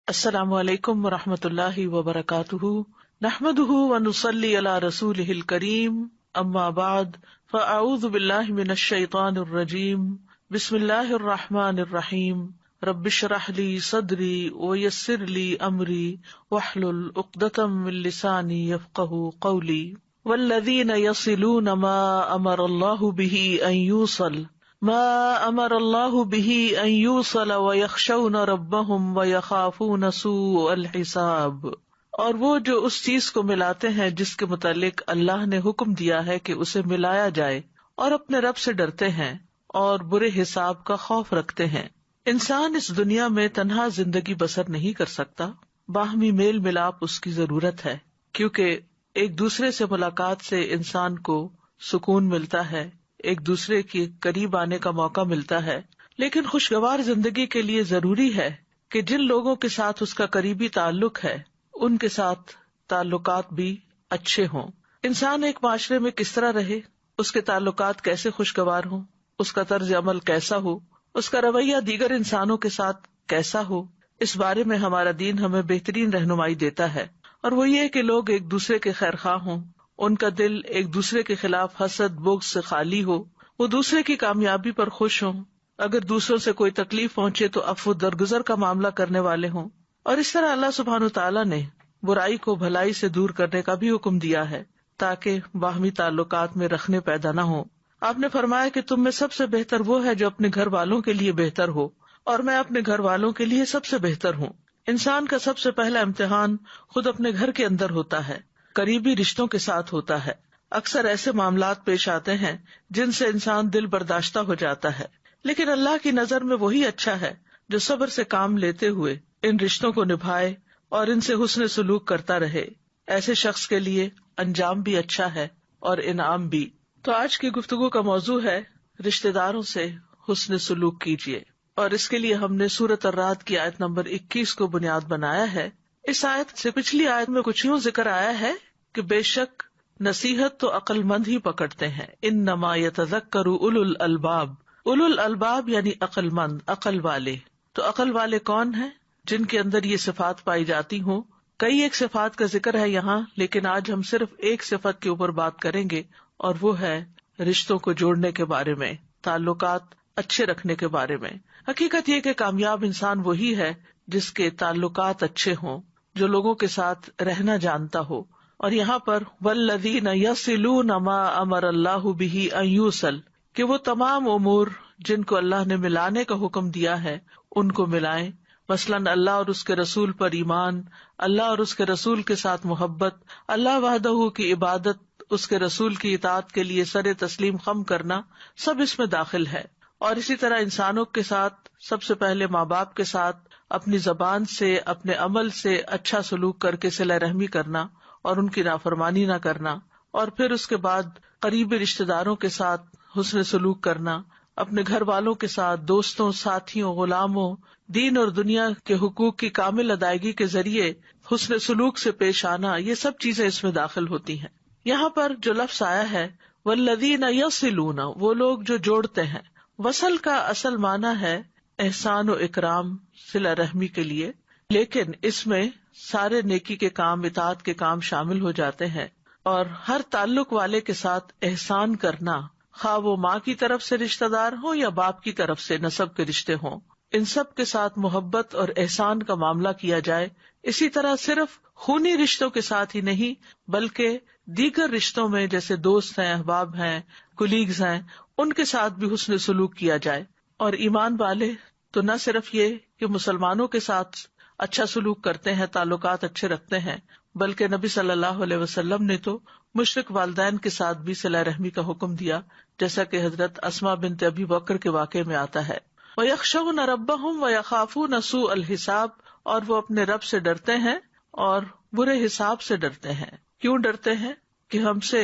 السلام علیکم ورحمۃ اللہ وبرکاتہ، نحمده ونصلی علی رسولہ الکریم، اما بعد فاعوذ باللہ من الشیطان الرجیم، بسم اللہ الرحمن الرحیم، رب اشرح لی صدری ویسر لی امری واحلل عقدۃ من لسانی یفقہوا قولی، والذین یصلون ما امر اللہ بہ ان یوصل ویخشون ربهم ویخافون سوء الحساب، اور وہ جو اس چیز کو ملاتے ہیں جس کے متعلق اللہ نے حکم دیا ہے کہ اسے ملایا جائے، اور اپنے رب سے ڈرتے ہیں اور برے حساب کا خوف رکھتے ہیں۔ انسان اس دنیا میں تنہا زندگی بسر نہیں کر سکتا، باہمی میل ملاپ اس کی ضرورت ہے، کیونکہ ایک دوسرے سے ملاقات سے انسان کو سکون ملتا ہے، ایک دوسرے کے قریب آنے کا موقع ملتا ہے۔ لیکن خوشگوار زندگی کے لیے ضروری ہے کہ جن لوگوں کے ساتھ اس کا قریبی تعلق ہے ان کے ساتھ تعلقات بھی اچھے ہوں۔ انسان ایک معاشرے میں کس طرح رہے، اس کے تعلقات کیسے خوشگوار ہوں، اس کا طرز عمل کیسا ہو، اس کا رویہ دیگر انسانوں کے ساتھ کیسا ہو، اس بارے میں ہمارا دین ہمیں بہترین رہنمائی دیتا ہے، اور وہ یہ کہ لوگ ایک دوسرے کے خیر خواہ ہوں، ان کا دل ایک دوسرے کے خلاف حسد بغض سے خالی ہو، وہ دوسرے کی کامیابی پر خوش ہوں، اگر دوسروں سے کوئی تکلیف پہنچے تو عفو درگزر کا معاملہ کرنے والے ہوں۔ اور اس طرح اللہ سبحانہ وتعالیٰ نے برائی کو بھلائی سے دور کرنے کا بھی حکم دیا ہے تاکہ باہمی تعلقات میں رخنے پیدا نہ ہوں۔ آپ نے فرمایا کہ تم میں سب سے بہتر وہ ہے جو اپنے گھر والوں کے لیے بہتر ہو، اور میں اپنے گھر والوں کے لیے سب سے بہتر ہوں۔ انسان کا سب سے پہلا امتحان خود اپنے گھر کے اندر ہوتا ہے، قریبی رشتوں کے ساتھ ہوتا ہے۔ اکثر ایسے معاملات پیش آتے ہیں جن سے انسان دل برداشتہ ہو جاتا ہے، لیکن اللہ کی نظر میں وہی اچھا ہے جو صبر سے کام لیتے ہوئے ان رشتوں کو نبھائے اور ان سے حسن سلوک کرتا رہے۔ ایسے شخص کے لیے انجام بھی اچھا ہے اور انعام بھی۔ تو آج کی گفتگو کا موضوع ہے رشتہ داروں سے حسن سلوک کیجیے، اور اس کے لیے ہم نے سورۃ الرعد کی آیت نمبر 21 کو بنیاد بنایا ہے۔ اس آیت سے پچھلی آیت میں کچھ یوں ذکر آیا ہے کہ بے شک نصیحت تو عقل مند ہی پکڑتے ہیں، انما یتذکر اولو الالباب۔ اولو الالباب یعنی عقل مند، عقل والے۔ تو عقل والے کون ہیں؟ جن کے اندر یہ صفات پائی جاتی ہوں۔ کئی ایک صفات کا ذکر ہے یہاں، لیکن آج ہم صرف ایک صفت کے اوپر بات کریں گے، اور وہ ہے رشتوں کو جوڑنے کے بارے میں، تعلقات اچھے رکھنے کے بارے میں۔ حقیقت یہ کہ کامیاب انسان وہی ہے جس کے تعلقات اچھے ہوں، جو لوگوں کے ساتھ رہنا جانتا ہو۔ اور یہاں پر والذین یصلون ما امر اللہ بہ ان یوصل، کہ وہ تمام امور جن کو اللہ نے ملانے کا حکم دیا ہے ان کو ملائیں، مثلاً اللہ اور اس کے رسول پر ایمان، اللہ اور اس کے رسول کے ساتھ محبت، اللہ وحدہ کی عبادت، اس کے رسول کی اطاعت کے لیے سر تسلیم خم کرنا، سب اس میں داخل ہے۔ اور اسی طرح انسانوں کے ساتھ سب سے پہلے ماں باپ کے ساتھ اپنی زبان سے اپنے عمل سے اچھا سلوک کر کے صلہ رحمی کرنا اور ان کی نافرمانی نہ کرنا، اور پھر اس کے بعد قریبی رشتہ داروں کے ساتھ حسن سلوک کرنا، اپنے گھر والوں کے ساتھ، دوستوں، ساتھیوں، غلاموں، دین اور دنیا کے حقوق کی کامل ادائیگی کے ذریعے حسن سلوک سے پیش آنا، یہ سب چیزیں اس میں داخل ہوتی ہیں۔ یہاں پر جو لفظ آیا ہے والذین یصلون، وہ لوگ جو جوڑتے ہیں۔ وصل کا اصل معنی ہے احسان و اکرام، صلہ رحمی کے لیے، لیکن اس میں سارے نیکی کے کام، اطاعت کے کام شامل ہو جاتے ہیں، اور ہر تعلق والے کے ساتھ احسان کرنا، خواہ وہ ماں کی طرف سے رشتہ دار ہوں یا باپ کی طرف سے نسب کے رشتے ہوں، ان سب کے ساتھ محبت اور احسان کا معاملہ کیا جائے۔ اسی طرح صرف خونی رشتوں کے ساتھ ہی نہیں بلکہ دیگر رشتوں میں، جیسے دوست ہیں، احباب ہیں، کولیگز ہیں، ان کے ساتھ بھی حسن سلوک کیا جائے۔ اور ایمان والے تو نہ صرف یہ کہ مسلمانوں کے ساتھ اچھا سلوک کرتے ہیں، تعلقات اچھے رکھتے ہیں، بلکہ نبی صلی اللہ علیہ وسلم نے تو مشرک والدین کے ساتھ بھی صلہ رحمی کا حکم دیا، جیسا کہ حضرت اسماء بنت ابی بکر کے واقعے میں آتا ہے۔ وَيَخْشَوْنَ رَبَّهُمْ وَيَخَافُونَ سُوءَ الْحِسَابِ، اور وہ اپنے رب سے ڈرتے ہیں اور برے حساب سے ڈرتے ہیں۔ کیوں ڈرتے ہیں؟ کہ ہم سے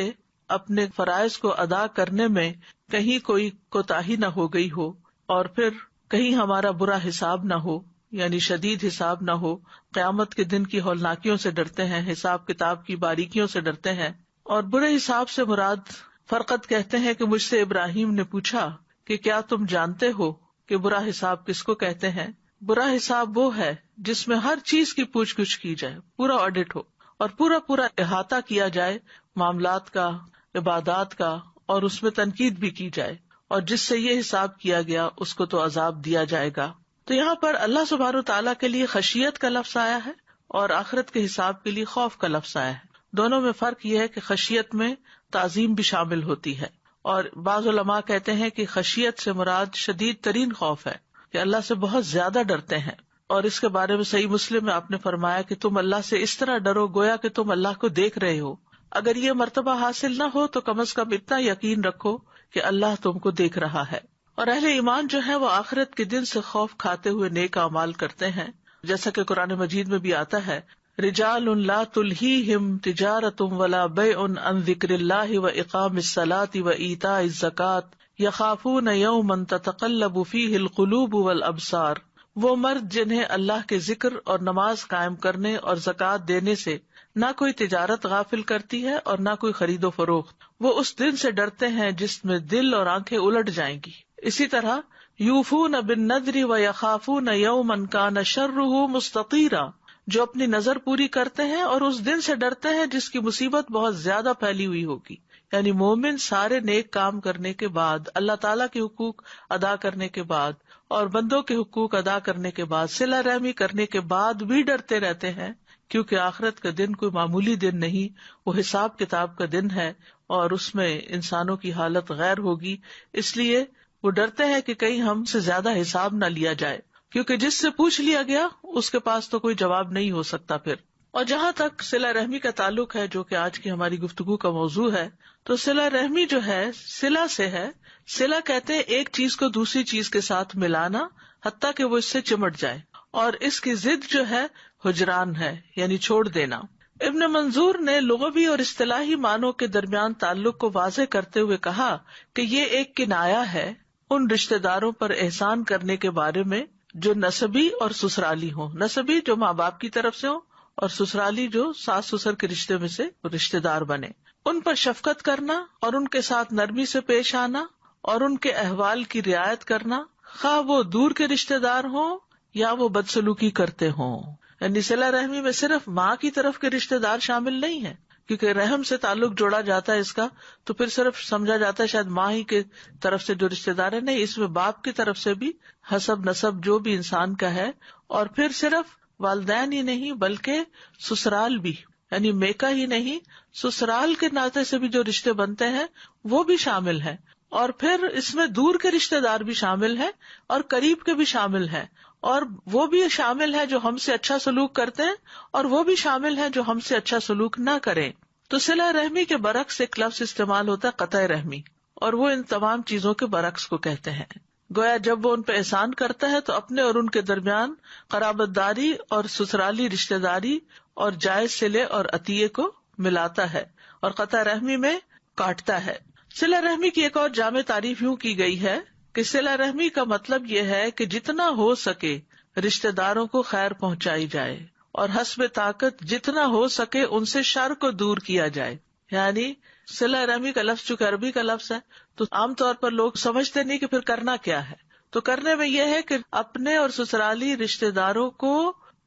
اپنے فرائض کو ادا کرنے میں کہیں کوئی کوتاہی نہ ہو گئی ہو، اور پھر کہیں ہمارا برا حساب نہ ہو، یعنی شدید حساب نہ ہو۔ قیامت کے دن کی ہولناکیوں سے ڈرتے ہیں، حساب کتاب کی باریکیوں سے ڈرتے ہیں۔ اور برے حساب سے مراد، فرقت کہتے ہیں کہ مجھ سے ابراہیم نے پوچھا کہ کیا تم جانتے ہو کہ برا حساب کس کو کہتے ہیں؟ برا حساب وہ ہے جس میں ہر چیز کی پوچھ گچھ کی جائے، پورا آڈٹ ہو اور پورا احاطہ کیا جائے معاملات کا، عبادات کا، اور اس میں تنقید بھی کی جائے، اور جس سے یہ حساب کیا گیا اس کو تو عذاب دیا جائے گا۔ تو یہاں پر اللہ سبحانہ وتعالیٰ کے لیے خشیت کا لفظ آیا ہے اور آخرت کے حساب کے لیے خوف کا لفظ آیا ہے۔ دونوں میں فرق یہ ہے کہ خشیت میں تعظیم بھی شامل ہوتی ہے، اور بعض علماء کہتے ہیں کہ خشیت سے مراد شدید ترین خوف ہے، کہ اللہ سے بہت زیادہ ڈرتے ہیں۔ اور اس کے بارے میں صحیح مسلم میں آپ نے فرمایا کہ تم اللہ سے اس طرح ڈرو گویا کہ تم اللہ کو دیکھ رہے ہو۔ اگر یہ مرتبہ حاصل نہ ہو تو کم از کم اتنا یقین رکھو کہ اللہ تم کو دیکھ رہا ہے۔ اور اہل ایمان جو ہے وہ آخرت کے دن سے خوف کھاتے ہوئے نیک اعمال کرتے ہیں، جیسا کہ قرآن مجید میں بھی آتا ہے، رجال لا تلہیہم تجارۃ ولا بیع عن ذکر اللہ واقام الصلاۃ وایتاء الزکاۃ یخافون یوما تتقلب فیہ القلوب والابصار، وہ مرد جنہیں اللہ کے ذکر اور نماز قائم کرنے اور زکوٰۃ دینے سے نہ کوئی تجارت غافل کرتی ہے اور نہ کوئی خرید و فروخت، وہ اس دن سے ڈرتے ہیں جس میں دل اور آنکھیں الٹ جائیں گی۔ اسی طرح یوفون بالنذر ویخافون یوما کان شرہ مستطیرا، جو اپنی نظر پوری کرتے ہیں اور اس دن سے ڈرتے ہیں جس کی مصیبت بہت زیادہ پھیلی ہوئی ہوگی۔ یعنی مومن سارے نیک کام کرنے کے بعد، اللہ تعالیٰ کے حقوق ادا کرنے کے بعد اور بندوں کے حقوق ادا کرنے کے بعد، صلہ رحمی کرنے کے بعد بھی ڈرتے رہتے ہیں، کیونکہ آخرت کا دن کوئی معمولی دن نہیں، وہ حساب کتاب کا دن ہے اور اس میں انسانوں کی حالت غیر ہوگی۔ اس لیے وہ ڈرتے ہیں کہ کہیں ہم سے زیادہ حساب نہ لیا جائے، کیونکہ جس سے پوچھ لیا گیا اس کے پاس تو کوئی جواب نہیں ہو سکتا پھر۔ اور جہاں تک صلہ رحمی کا تعلق ہے، جو کہ آج کی ہماری گفتگو کا موضوع ہے، تو صلہ رحمی جو ہے صلہ سے ہے۔ صلہ کہتے ہیں ایک چیز کو دوسری چیز کے ساتھ ملانا حتیٰ کہ وہ اس سے چمٹ جائے، اور اس کی ضد جو ہے ہجران ہے، یعنی چھوڑ دینا۔ ابن منظور نے لغوی اور اصطلاحی معنوں کے درمیان تعلق کو واضح کرتے ہوئے کہا کہ یہ ایک کنایہ ہے ان رشتہ داروں پر احسان کرنے کے بارے میں جو نسبی اور سسرالی ہوں، نسبی جو ماں باپ کی طرف سے ہوں اور سسرالی جو ساس سسر کے رشتے میں سے رشتہ دار بنے، ان پر شفقت کرنا اور ان کے ساتھ نرمی سے پیش آنا اور ان کے احوال کی رعایت کرنا، خواہ وہ دور کے رشتہ دار ہوں یا وہ بدسلوکی کرتے ہوں۔ یعنی صلہ رحمی میں صرف ماں کی طرف کے رشتہ دار شامل نہیں ہے، کیونکہ رحم سے تعلق جوڑا جاتا ہے اس کا، تو پھر صرف سمجھا جاتا ہے شاید ماں ہی کے طرف سے جو رشتہ دار ہے، نہیں، اس میں باپ کی طرف سے بھی حسب نسب جو بھی انسان کا ہے، اور پھر صرف والدین ہی نہیں بلکہ سسرال بھی، یعنی میکا ہی نہیں، سسرال کے ناطے سے بھی جو رشتے بنتے ہیں وہ بھی شامل ہیں، اور پھر اس میں دور کے رشتے دار بھی شامل ہیں اور قریب کے بھی شامل ہیں، اور وہ بھی شامل ہے جو ہم سے اچھا سلوک کرتے ہیں اور وہ بھی شامل ہے جو ہم سے اچھا سلوک نہ کریں۔ تو صلہ رحمی کے برعکس ایک لفظ استعمال ہوتا ہے قطع رحمی، اور وہ ان تمام چیزوں کے برعکس کو کہتے ہیں۔ گویا جب وہ ان پہ احسان کرتا ہے تو اپنے اور ان کے درمیان قرابت داری اور سسرالی رشتہ داری اور جائز صلے اور عطیے کو ملاتا ہے، اور قطع رحمی میں کاٹتا ہے۔ صلہ رحمی کی ایک اور جامع تعریف یوں کی گئی ہے کہ صلہ رحمی کا مطلب یہ ہے کہ جتنا ہو سکے رشتہ داروں کو خیر پہنچائی جائے، اور حسب طاقت جتنا ہو سکے ان سے شر کو دور کیا جائے۔ یعنی صلہ رحمی کا لفظ چونکہ عربی کا لفظ ہے تو عام طور پر لوگ سمجھتے نہیں کہ پھر کرنا کیا ہے، تو کرنے میں یہ ہے کہ اپنے اور سسرالی رشتہ داروں کو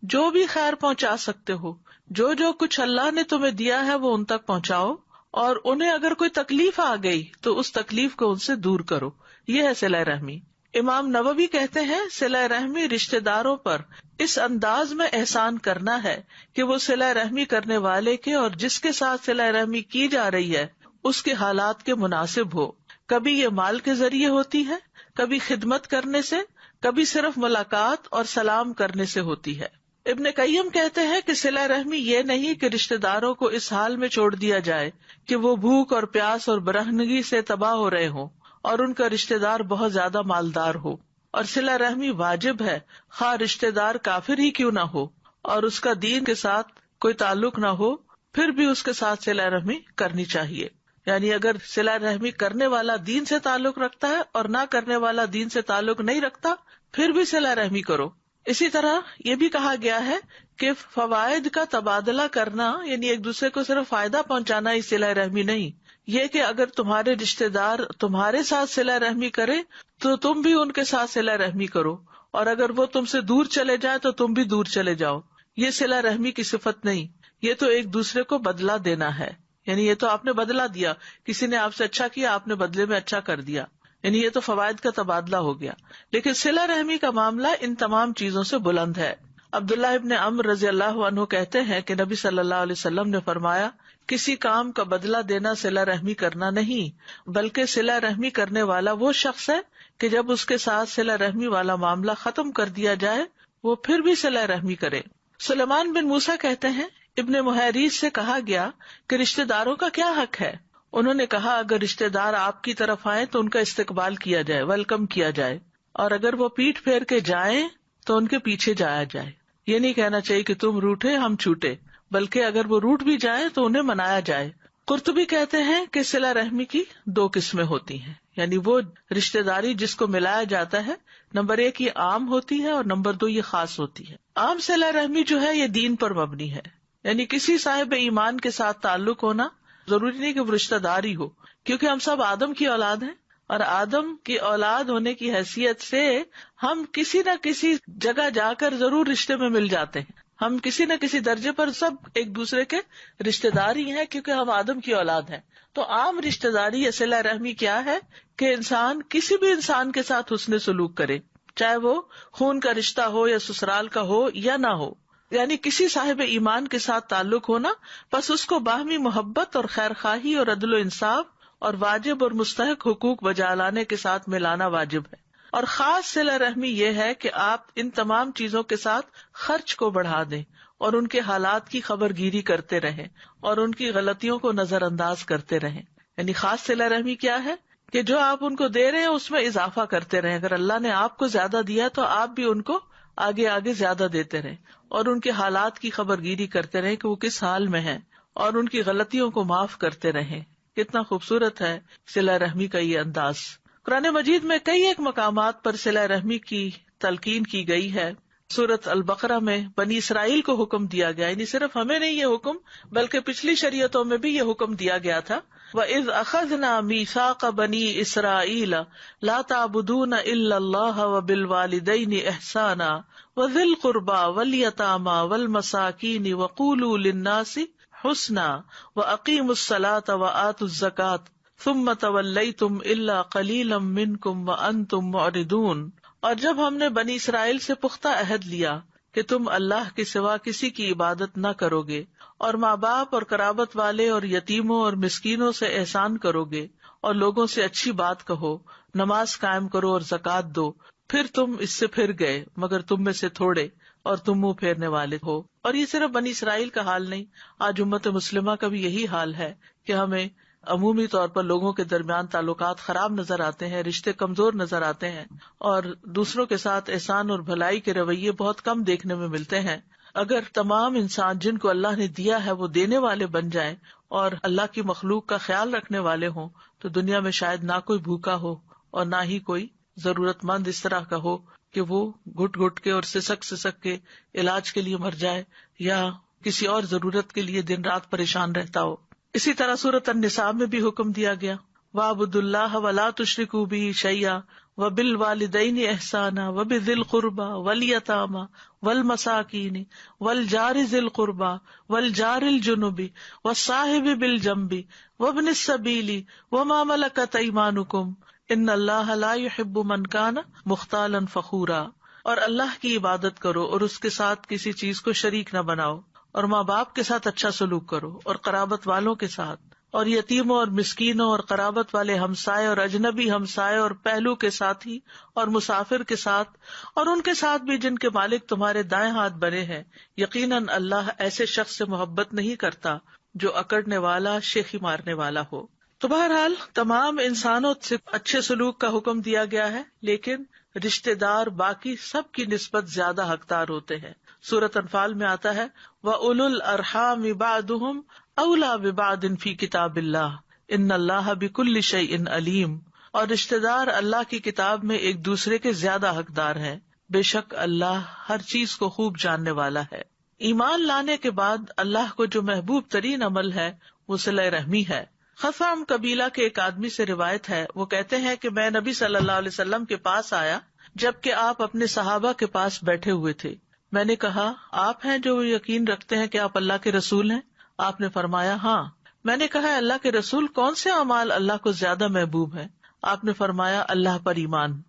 جو بھی خیر پہنچا سکتے ہو، جو جو کچھ اللہ نے تمہیں دیا ہے وہ ان تک پہنچاؤ، اور انہیں اگر کوئی تکلیف آ گئی تو اس تکلیف کو ان سے دور کرو۔ یہ ہے صلہ رحمی۔ امام نووی کہتے ہیں صلہ رحمی رشتہ داروں پر اس انداز میں احسان کرنا ہے کہ وہ صلہ رحمی کرنے والے کے اور جس کے ساتھ صلہ رحمی کی جا رہی ہے اس کے حالات کے مناسب ہو۔ کبھی یہ مال کے ذریعے ہوتی ہے، کبھی خدمت کرنے سے، کبھی صرف ملاقات اور سلام کرنے سے ہوتی ہے۔ ابن قیم کہتے ہیں کہ صلہ رحمی یہ نہیں کہ رشتہ داروں کو اس حال میں چھوڑ دیا جائے کہ وہ بھوک اور پیاس اور برہنگی سے تباہ ہو رہے ہوں اور ان کا رشتہ دار بہت زیادہ مالدار ہو، اور صلہ رحمی واجب ہے خواہ رشتہ دار کافر ہی کیوں نہ ہو اور اس کا دین کے ساتھ کوئی تعلق نہ ہو، پھر بھی اس کے ساتھ صلہ رحمی کرنی چاہیے۔ یعنی اگر صلہ رحمی کرنے والا دین سے تعلق رکھتا ہے اور نہ کرنے والا دین سے تعلق نہیں رکھتا پھر بھی صلہ رحمی کرو۔ اسی طرح یہ بھی کہا گیا ہے کہ فوائد کا تبادلہ کرنا، یعنی ایک دوسرے کو صرف فائدہ پہنچانا ہی صلہ رحمی نہیں، یہ کہ اگر تمہارے رشتہ دار تمہارے ساتھ صلہ رحمی کرے تو تم بھی ان کے ساتھ صلہ رحمی کرو، اور اگر وہ تم سے دور چلے جائے تو تم بھی دور چلے جاؤ. یہ صلہ رحمی کی صفت نہیں، یہ تو ایک دوسرے کو بدلہ دینا ہے. یعنی یہ تو آپ نے بدلہ دیا، کسی نے آپ سے اچھا کیا، آپ نے بدلے میں اچھا کر دیا، یعنی یہ تو فوائد کا تبادلہ ہو گیا. لیکن صلہ رحمی کا معاملہ ان تمام چیزوں سے بلند ہے. عبداللہ ابن عمرو رضی اللہ عنہ کہتے ہیں کہ نبی صلی اللہ علیہ وسلم نے فرمایا، کسی کام کا بدلہ دینا صلہ رحمی کرنا نہیں، بلکہ صلہ رحمی کرنے والا وہ شخص ہے کہ جب اس کے ساتھ صلہ رحمی والا معاملہ ختم کر دیا جائے وہ پھر بھی صلہ رحمی کرے. سلیمان بن موسیٰ کہتے ہیں، ابن محیریز سے کہا گیا کہ رشتہ داروں کا کیا حق ہے؟ انہوں نے کہا، اگر رشتہ دار آپ کی طرف آئے تو ان کا استقبال کیا جائے، ویلکم کیا جائے، اور اگر وہ پیٹھ پھیر کے جائیں تو ان کے پیچھے جایا جائے. یہ نہیں کہنا چاہیے کہ تم روٹھے ہم چھوٹے، بلکہ اگر وہ روٹ بھی جائیں تو انہیں منایا جائے. قرطبی کہتے ہیں کہ صلہ رحمی کی 2 قسمیں ہوتی ہیں، یعنی وہ رشتہ داری جس کو ملایا جاتا ہے، نمبر 1 یہ عام ہوتی ہے اور نمبر 2 یہ خاص ہوتی ہے. عام صلہ رحمی جو ہے یہ دین پر مبنی ہے، یعنی کسی صاحب ایمان کے ساتھ تعلق ہونا، ضروری نہیں کہ وہ رشتہ دار ہی ہو، کیونکہ ہم سب آدم کی اولاد ہیں، اور آدم کی اولاد ہونے کی حیثیت سے ہم کسی نہ کسی جگہ جا کر ضرور رشتے میں مل جاتے ہیں. ہم کسی نہ کسی درجے پر سب ایک دوسرے کے رشتے دار ہی ہیں، کیونکہ ہم آدم کی اولاد ہیں. تو عام رشتے داری یا صلہ رحمی کیا ہے کہ انسان کسی بھی انسان کے ساتھ حسن سلوک کرے، چاہے وہ خون کا رشتہ ہو یا سسرال کا ہو یا نہ ہو. یعنی کسی صاحب ایمان کے ساتھ تعلق ہونا، بس اس کو باہمی محبت اور خیر خواہی اور عدل و انصاف اور واجب اور مستحق حقوق بجا لانے کے ساتھ ملانا واجب ہے. اور خاص صلہ رحمی یہ ہے کہ آپ ان تمام چیزوں کے ساتھ خرچ کو بڑھا دیں اور ان کے حالات کی خبر گیری کرتے رہیں اور ان کی غلطیوں کو نظر انداز کرتے رہیں. یعنی خاص صلہ رحمی کیا ہے کہ جو آپ ان کو دے رہے ہیں اس میں اضافہ کرتے رہیں. اگر اللہ نے آپ کو زیادہ دیا تو آپ بھی ان کو آگے آگے زیادہ دیتے رہیں اور ان کے حالات کی خبر گیری کرتے رہیں کہ وہ کس حال میں ہیں اور ان کی غلطیوں کو معاف کرتے رہیں. کتنا خوبصورت ہے صلہ رحمی کا یہ انداز. قرآن مجید میں کئی ایک مقامات پر صلہ رحمی کی تلقین کی گئی ہے. سورۃ البقرہ میں بنی اسرائیل کو حکم دیا گیا، یعنی صرف ہمیں نہیں یہ حکم بلکہ پچھلی شریعتوں میں بھی یہ حکم دیا گیا تھا. وَإِذْ أَخَذْنَا مِيثَاقَ بَنِي إِسْرَائِيلَ لَا تَعْبُدُونَ إِلَّا اللَّهَ وَبِالْوَالِدَيْنِ إِحْسَانًا وَذِي الْقُرْبَى وَالْيَتَامَى وَالْمَسَاكِينِ وَقُولُوا لِلنَّاسِ حُسْنًا وَأَقِيمُوا الصَّلَاةَ وَآتُوا الزَّكَاةَ ثُمَّ تَوَلَّيْتُمْ إِلَّا قَلِيلًا مِّنكُمْ وَأَنتُم مُّعْرِضُونَ. اور جب ہم نے بنی اسرائیل سے پختہ عہد لیا کہ تم اللہ کے سوا کسی کی عبادت نہ کرو گے اور ماں باپ اور قرابت والے اور یتیموں اور مسکینوں سے احسان کرو گے اور لوگوں سے اچھی بات کہو، نماز قائم کرو اور زکوٰۃ دو، پھر تم اس سے پھر گئے مگر تم میں سے تھوڑے اور تم منہ پھیرنے والے ہو. اور یہ صرف بنی اسرائیل کا حال نہیں، آج امت مسلمہ کا بھی یہی حال ہے کہ ہمیں عمومی طور پر لوگوں کے درمیان تعلقات خراب نظر آتے ہیں، رشتے کمزور نظر آتے ہیں اور دوسروں کے ساتھ احسان اور بھلائی کے رویے بہت کم دیکھنے میں ملتے ہیں. اگر تمام انسان جن کو اللہ نے دیا ہے وہ دینے والے بن جائیں اور اللہ کی مخلوق کا خیال رکھنے والے ہوں تو دنیا میں شاید نہ کوئی بھوکا ہو اور نہ ہی کوئی ضرورت مند اس طرح کا ہو کہ وہ گھٹ گھٹ کے اور سسک کے علاج کے لیے مر جائے یا کسی اور ضرورت کے لیے دن رات پریشان رہتا ہو. اسی طرح سورۃ النساء میں بھی حکم دیا گیا، وَاعْبُدُوا اللَّهَ وَلَا تُشْرِكُوا بِهِ شَيْئًا وَبِالْوَالِدَيْنِ إِحْسَانًا وَبِذِي الْقُرْبَى وَالْيَتَامَى وَالْمَسَاكِينِ وَالْجَارِ ذِي الْقُرْبَى وَالْجَارِ الْجُنُبِ وَالصَّاحِبِ بِالْجَنبِ وَابْنِ السَّبِيلِ وَمَا مَلَكَتْ أَيْمَانُكُمْ إِنَّ اللَّهَ لَا يُحِبُّ مَنْ كَانَ مُخْتَالًا فَخُورًا. اور اللہ کی عبادت کرو اور اس کے ساتھ کسی چیز کو شریک نہ بناؤ اور ماں باپ کے ساتھ اچھا سلوک کرو اور قرابت والوں کے ساتھ اور یتیموں اور مسکینوں اور قرابت والے ہمسائے اور اجنبی ہمسائے اور پہلو کے ساتھی اور مسافر کے ساتھ اور ان کے ساتھ بھی جن کے مالک تمہارے دائیں ہاتھ بنے ہیں. یقیناً اللہ ایسے شخص سے محبت نہیں کرتا جو اکڑنے والا شیخی مارنے والا ہو. تو بہرحال تمام انسانوں سے اچھے سلوک کا حکم دیا گیا ہے، لیکن رشتے دار باقی سب کی نسبت زیادہ حقدار ہوتے ہیں. سورۃ انفال میں آتا ہے وَأُولُو الْأَرْحَامِ بَعْضُهُمْ أَوْلَىٰ بِبَعْضٍ فِي كِتَابِ اللَّهِ إِنَّ اللَّهَ بِكُلِّ شَيْءٍ عَلِيمٌ. اور رشتے دار اللہ کی کتاب میں ایک دوسرے کے زیادہ حقدار ہیں، بے شک اللہ ہر چیز کو خوب جاننے والا ہے. ایمان لانے کے بعد اللہ کو جو محبوب ترین عمل ہے وہ صلہ رحمی ہے. خثعم قبیلہ کے ایک آدمی سے روایت ہے، وہ کہتے ہیں کہ میں نبی صلی اللہ علیہ وسلم کے پاس آیا جبکہ آپ اپنے صحابہ کے پاس بیٹھے ہوئے تھے. میں نے کہا آپ ہیں جو یقین رکھتے ہیں کہ آپ اللہ کے رسول ہیں؟ آپ نے فرمایا ہاں. میں نے کہا اللہ کے رسول کون سے اعمال اللہ کو زیادہ محبوب ہیں؟ آپ نے فرمایا اللہ پر ایمان.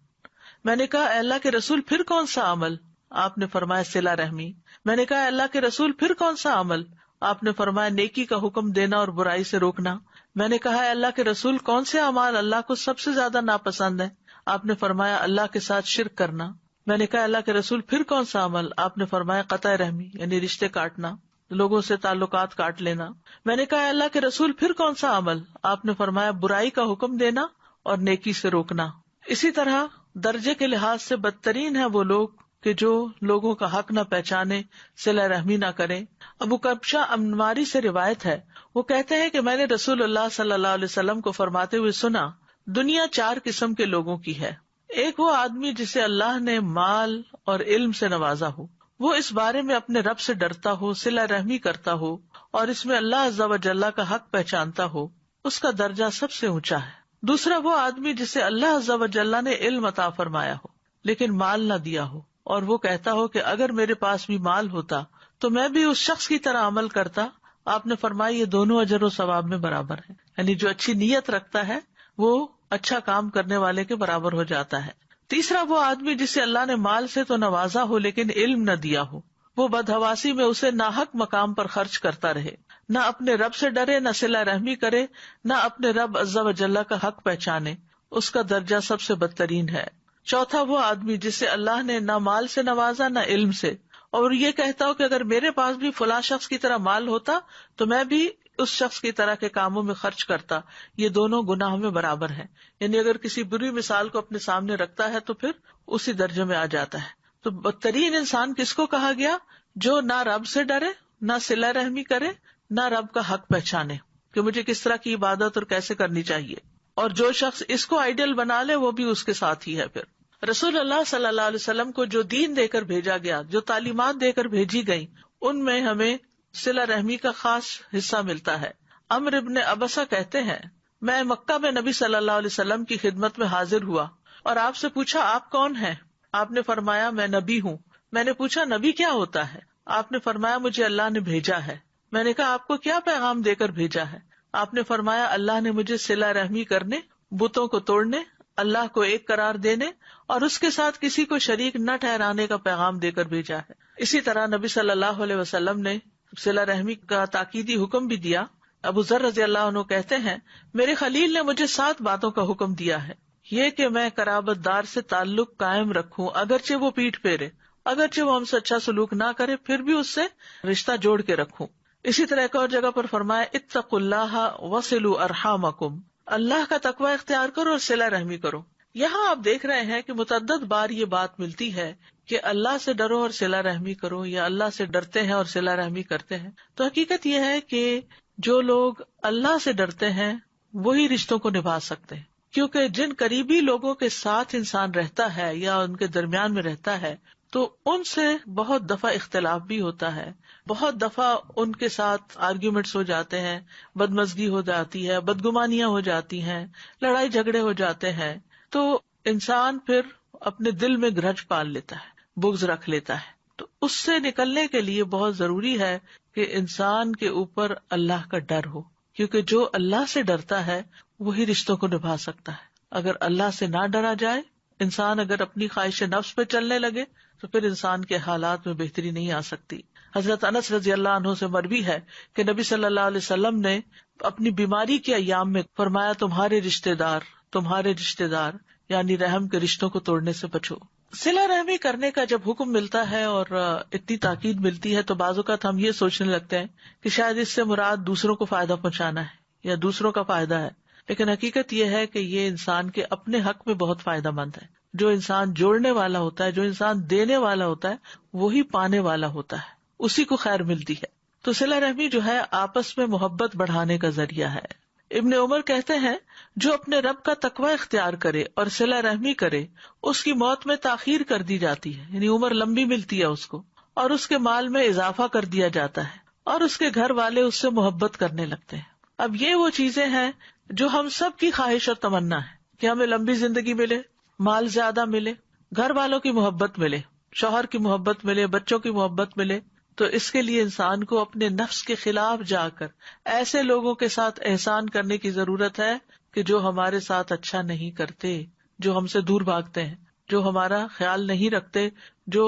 میں نے کہا اللہ کے رسول پھر کون سا عمل؟ آپ نے فرمایا صلہ رحمی. میں نے کہا اللہ کے رسول پھر کون سا عمل؟ آپ نے فرمایا نیکی کا حکم دینا اور برائی سے روکنا. میں نے کہا اللہ کے رسول کون سے اعمال اللہ کو سب سے زیادہ ناپسند ہے؟ آپ نے فرمایا اللہ کے ساتھ شرک کرنا. میں نے کہا اللہ کے رسول پھر کون سا عمل؟ آپ نے فرمایا قطع رحمی یعنی رشتے کاٹنا، لوگوں سے تعلقات کاٹ لینا. میں نے کہا اللہ کے رسول پھر کون سا عمل؟ آپ نے فرمایا برائی کا حکم دینا اور نیکی سے روکنا. اسی طرح درجے کے لحاظ سے بدترین ہے وہ لوگ کہ جو لوگوں کا حق نہ پہچانے، صلہ رحمی نہ کریں. ابو کبشہ انماری سے روایت ہے، وہ کہتے ہیں کہ میں نے رسول اللہ صلی اللہ علیہ وسلم کو فرماتے ہوئے سنا، دنیا 4 قسم کے لوگوں کی ہے. ایک وہ آدمی جسے اللہ نے مال اور علم سے نوازا ہو، وہ اس بارے میں اپنے رب سے ڈرتا ہو، صلہ رحمی کرتا ہو اور اس میں اللہ عز و جل کا حق پہچانتا ہو، اس کا درجہ سب سے اونچا ہے. دوسرا وہ آدمی جسے اللہ عز و جل نے علم عطا فرمایا ہو لیکن مال نہ دیا ہو، اور وہ کہتا ہو کہ اگر میرے پاس بھی مال ہوتا تو میں بھی اس شخص کی طرح عمل کرتا. آپ نے فرمایا یہ دونوں اجر و ثواب میں برابر ہے، یعنی جو اچھی نیت رکھتا ہے وہ اچھا کام کرنے والے کے برابر ہو جاتا ہے. تیسرا وہ آدمی جسے اللہ نے مال سے تو نوازا ہو لیکن علم نہ دیا ہو، وہ بدحواسی میں اسے ناحق مقام پر خرچ کرتا رہے، نہ اپنے رب سے ڈرے، نہ صلہ رحمی کرے، نہ اپنے رب عز و جل کا حق پہچانے، اس کا درجہ سب سے بدترین ہے. چوتھا وہ آدمی جسے اللہ نے نہ مال سے نوازا نہ علم سے، اور یہ کہتا ہو کہ اگر میرے پاس بھی فلاں شخص کی طرح مال ہوتا تو میں بھی اس شخص کی طرح کے کاموں میں خرچ کرتا. یہ دونوں گناہ میں برابر ہیں، یعنی اگر کسی بری مثال کو اپنے سامنے رکھتا ہے تو پھر اسی درجے میں آ جاتا ہے. تو بدترین انسان کس کو کہا گیا؟ جو نہ رب سے ڈرے، نہ صلہ رحمی کرے، نہ رب کا حق پہچانے کہ مجھے کس طرح کی عبادت اور کیسے کرنی چاہیے. اور جو شخص اس کو آئیڈیل بنا لے وہ بھی اس کے ساتھ ہی ہے. پھر رسول اللہ صلی اللہ علیہ وسلم کو جو دین دے کر بھیجا گیا، جو تعلیمات دے کر بھیجی گئی، ان میں ہمیں صلہ رحمی کا خاص حصہ ملتا ہے. عمرو ابن ابسہ کہتے ہیں، میں مکہ میں نبی صلی اللہ علیہ وسلم کی خدمت میں حاضر ہوا اور آپ سے پوچھا آپ کون ہیں؟ آپ نے فرمایا میں نبی ہوں. میں نے پوچھا نبی کیا ہوتا ہے؟ آپ نے فرمایا مجھے اللہ نے بھیجا ہے. میں نے کہا آپ کو کیا پیغام دے کر بھیجا ہے؟ آپ نے فرمایا اللہ نے مجھے صلہ رحمی کرنے، بتوں کو توڑنے، اللہ کو ایک قرار دینے اور اس کے ساتھ کسی کو شریک نہ ٹھہرانے کا پیغام دے کر بھیجا ہے. اسی طرح نبی صلی اللہ علیہ وسلم نے صلہ رحمی کا تاکیدی حکم بھی دیا. ابو ذر رضی اللہ عنہ کہتے ہیں میرے خلیل نے مجھے 7 باتوں کا حکم دیا ہے، یہ کہ میں قرابت دار سے تعلق قائم رکھوں اگرچہ وہ پیٹھ پھیرے، اگرچہ وہ ہم سے اچھا سلوک نہ کرے پھر بھی اس سے رشتہ جوڑ کے رکھوں. اسی طرح ایک اور جگہ پر فرمایا اتقوا اللہ وصلوا ارحامکم، اللہ کا تقوی اختیار کرو اور صلہ رحمی کرو. یہاں آپ دیکھ رہے ہیں کہ متعدد بار یہ بات ملتی ہے کہ اللہ سے ڈرو اور صلہ رحمی کرو، یا اللہ سے ڈرتے ہیں اور صلہ رحمی کرتے ہیں. تو حقیقت یہ ہے کہ جو لوگ اللہ سے ڈرتے ہیں وہی رشتوں کو نبھا سکتے ہیں، کیونکہ جن قریبی لوگوں کے ساتھ انسان رہتا ہے یا ان کے درمیان میں رہتا ہے تو ان سے بہت دفعہ اختلاف بھی ہوتا ہے، بہت دفعہ ان کے ساتھ آرگیومنٹس ہو جاتے ہیں، بدمزگی ہو جاتی ہے، بدگمانیاں ہو جاتی ہیں، لڑائی جھگڑے ہو جاتے ہیں. تو انسان پھر اپنے دل میں گرج پال لیتا ہے، بغض رکھ لیتا ہے. تو اس سے نکلنے کے لیے بہت ضروری ہے کہ انسان کے اوپر اللہ کا ڈر ہو، کیونکہ جو اللہ سے ڈرتا ہے وہی رشتوں کو نبھا سکتا ہے. اگر اللہ سے نہ ڈرا جائے، انسان اگر اپنی خواہش نفس پہ چلنے لگے تو پھر انسان کے حالات میں بہتری نہیں آ سکتی. حضرت انس رضی اللہ عنہ سے مروی ہے کہ نبی صلی اللہ علیہ وسلم نے اپنی بیماری کے ایام میں فرمایا تمہارے رشتے دار یعنی رحم کے رشتوں کو توڑنے سے بچو. صلہ رحمی کرنے کا جب حکم ملتا ہے اور اتنی تاکید ملتی ہے تو بعض اوقات ہم یہ سوچنے لگتے ہیں کہ شاید اس سے مراد دوسروں کو فائدہ پہنچانا ہے یا دوسروں کا فائدہ ہے، لیکن حقیقت یہ ہے کہ یہ انسان کے اپنے حق میں بہت فائدہ مند ہے. جو انسان جوڑنے والا ہوتا ہے، جو انسان دینے والا ہوتا ہے، وہی پانے والا ہوتا ہے، اسی کو خیر ملتی ہے. تو صلہ رحمی جو ہے آپس میں محبت بڑھانے کا ذریعہ ہے. ابن عمر کہتے ہیں جو اپنے رب کا تقوی اختیار کرے اور صلہ رحمی کرے اس کی موت میں تاخیر کر دی جاتی ہے، یعنی عمر لمبی ملتی ہے اس کو، اور اس کے مال میں اضافہ کر دیا جاتا ہے اور اس کے گھر والے اس سے محبت کرنے لگتے ہیں. اب یہ وہ چیزیں ہیں جو ہم سب کی خواہش اور تمنا ہے کہ ہمیں لمبی زندگی ملے، مال زیادہ ملے، گھر والوں کی محبت ملے، شوہر کی محبت ملے، بچوں کی محبت ملے، تو اس کے لیے انسان کو اپنے نفس کے خلاف جا کر ایسے لوگوں کے ساتھ احسان کرنے کی ضرورت ہے کہ جو ہمارے ساتھ اچھا نہیں کرتے، جو ہم سے دور بھاگتے ہیں، جو ہمارا خیال نہیں رکھتے، جو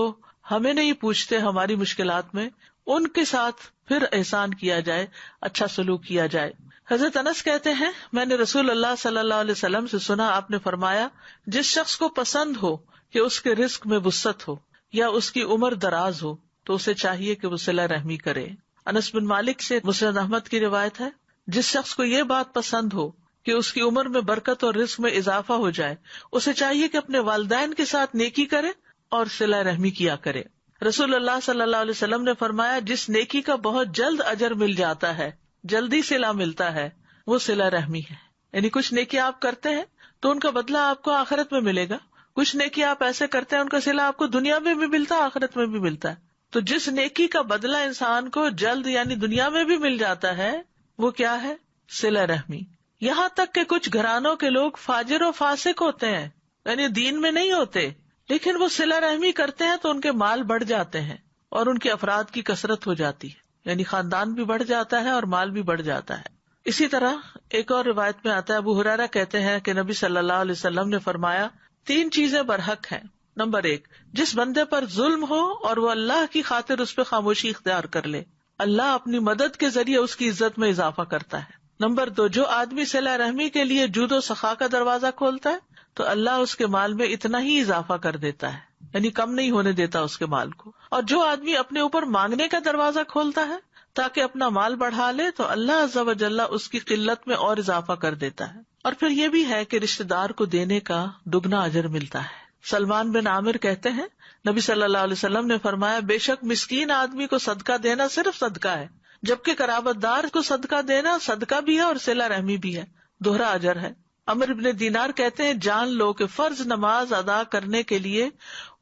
ہمیں نہیں پوچھتے ہماری مشکلات میں، ان کے ساتھ پھر احسان کیا جائے، اچھا سلوک کیا جائے۔ حضرت انس کہتے ہیں میں نے رسول اللہ صلی اللہ علیہ وسلم سے سنا، آپ نے فرمایا جس شخص کو پسند ہو کہ اس کے رزق میں وسعت ہو یا اس کی عمر دراز ہو تو اسے چاہیے کہ وہ صلہ رحمی کرے۔ انس بن مالک سے مسند احمد کی روایت ہے، جس شخص کو یہ بات پسند ہو کہ اس کی عمر میں برکت اور رزق میں اضافہ ہو جائے، اسے چاہیے کہ اپنے والدین کے ساتھ نیکی کرے اور صلہ رحمی کیا کرے۔ رسول اللہ صلی اللہ علیہ وسلم نے فرمایا جس نیکی کا بہت جلد اجر مل جاتا ہے، جلدی صلہ ملتا ہے، وہ صلہ رحمی ہے۔ یعنی کچھ نیکی آپ کرتے ہیں تو ان کا بدلہ آپ کو آخرت میں ملے گا، کچھ نیکی آپ ایسے کرتے ہیں ان کا صلہ آپ کو دنیا میں بھی ملتا ہے، آخرت میں بھی ملتا ہے۔ تو جس نیکی کا بدلہ انسان کو جلد یعنی دنیا میں بھی مل جاتا ہے وہ کیا ہے؟ صلہ رحمی۔ یہاں تک کہ کچھ گھرانوں کے لوگ فاجر و فاسق ہوتے ہیں، یعنی دین میں نہیں ہوتے، لیکن وہ صلہ رحمی کرتے ہیں تو ان کے مال بڑھ جاتے ہیں اور ان کے افراد کی کثرت ہو جاتی ہے، یعنی خاندان بھی بڑھ جاتا ہے اور مال بھی بڑھ جاتا ہے۔ اسی طرح ایک اور روایت میں آتا ہے، ابو ہریرہ کہتے ہیں کہ نبی صلی اللہ علیہ وسلم نے فرمایا 3 چیزیں برحق ہیں۔ نمبر 1، جس بندے پر ظلم ہو اور وہ اللہ کی خاطر اس پہ خاموشی اختیار کر لے، اللہ اپنی مدد کے ذریعے اس کی عزت میں اضافہ کرتا ہے۔ نمبر 2، جو آدمی صلہ رحمی کے لیے جود و سخا کا دروازہ کھولتا ہے تو اللہ اس کے مال میں اتنا ہی اضافہ کر دیتا ہے، یعنی کم نہیں ہونے دیتا اس کے مال کو۔ اور جو آدمی اپنے اوپر مانگنے کا دروازہ کھولتا ہے تاکہ اپنا مال بڑھا لے تو اللہ عز و جل اس کی قلت میں اور اضافہ کر دیتا ہے۔ اور پھر یہ بھی ہے کہ رشتے دار کو دینے کا دگنا اجر ملتا ہے۔ سلمان بن عامر کہتے ہیں نبی صلی اللہ علیہ وسلم نے فرمایا بے شک مسکین آدمی کو صدقہ دینا صرف صدقہ ہے، جبکہ قرابت دار کو صدقہ دینا صدقہ بھی ہے اور صلہ رحمی بھی ہے، دوہرا اجر ہے۔ عمرو بن دینار کہتے ہیں جان لو کہ فرض نماز ادا کرنے کے لیے